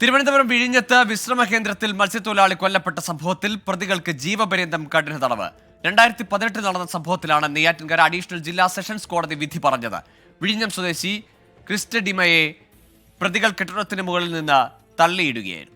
തിരുവനന്തപുരം വിഴിഞ്ഞത്ത് വിശ്രമ കേന്ദ്രത്തിൽ മത്സ്യത്തൊഴിലാളി കൊല്ലപ്പെട്ട സംഭവത്തിൽ പ്രതികൾക്ക് ജീവപര്യന്തം കഠിന തടവ്. 2018 നടന്ന സംഭവത്തിലാണ് നെയ്യാറ്റിൻകര അഡീഷണൽ ജില്ലാ സെഷൻസ് കോടതി വിധി പറഞ്ഞത്. വിഴിഞ്ഞം സ്വദേശി ക്രിസ്റ്റഡിമയെ പ്രതികൾ കെട്ടിടത്തിന് മുകളിൽ നിന്ന് തള്ളിയിടുകയായിരുന്നു.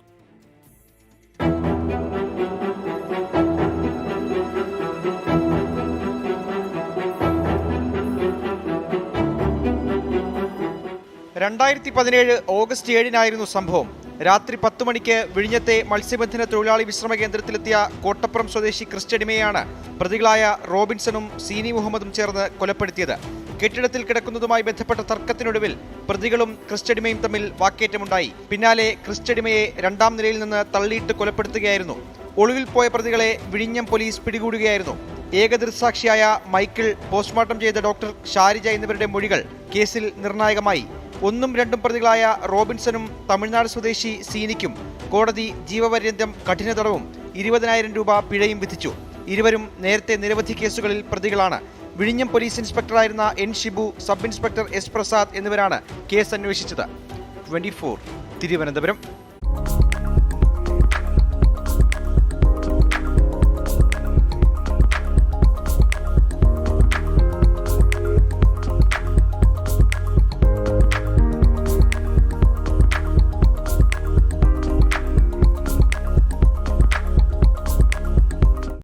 ഓഗസ്റ്റ് 7 സംഭവം. രാത്രി 10 മണിക്ക് വിഴിഞ്ഞത്തെ മത്സ്യബന്ധന തൊഴിലാളി വിശ്രമ കേന്ദ്രത്തിലെത്തിയ കോട്ടപ്പുറം സ്വദേശി ക്രിസ്റ്റഡിമയാണ് പ്രതികളായ റോബിൻസണും സീനി മുഹമ്മദും ചേർന്ന് കൊലപ്പെടുത്തിയത്. കെട്ടിടത്തിൽ കിടക്കുന്നതുമായി ബന്ധപ്പെട്ട തർക്കത്തിനൊടുവിൽ പ്രതികളും ക്രിസ്റ്റഡിമയും തമ്മിൽ വാക്കേറ്റമുണ്ടായി. പിന്നാലെ ക്രിസ്റ്റഡിമയെ 2ാം നിലയിൽ നിന്ന് തള്ളിയിട്ട് കൊലപ്പെടുത്തുകയായിരുന്നു. ഒളിവിൽ പോയ പ്രതികളെ വിഴിഞ്ഞം പോലീസ് പിടികൂടുകയായിരുന്നു. ഏകദൃക്സാക്ഷിയായ മൈക്കിൾ, പോസ്റ്റ്മോർട്ടം ചെയ്ത ഡോക്ടർ ഷാരിജ എന്നിവരുടെ മൊഴികൾ കേസിൽ നിർണായകമായി. 1ഉം 2ഉം പ്രതികളായ റോബിൻസണും തമിഴ്നാട് സ്വദേശി സീനിക്കും കോടതി ജീവപര്യന്തം കഠിന തടവും 20,000 രൂപ പിഴയും വിധിച്ചു. ഇരുവരും നേരത്തെ നിരവധി കേസുകളിൽ പ്രതികളാണ്. വിഴിഞ്ഞം പോലീസ് ഇൻസ്പെക്ടറായിരുന്ന N Shibu, sub inspector S Prasad എന്നിവരാണ് കേസ് അന്വേഷിച്ചത്. 24 തിരുവനന്തപുരം.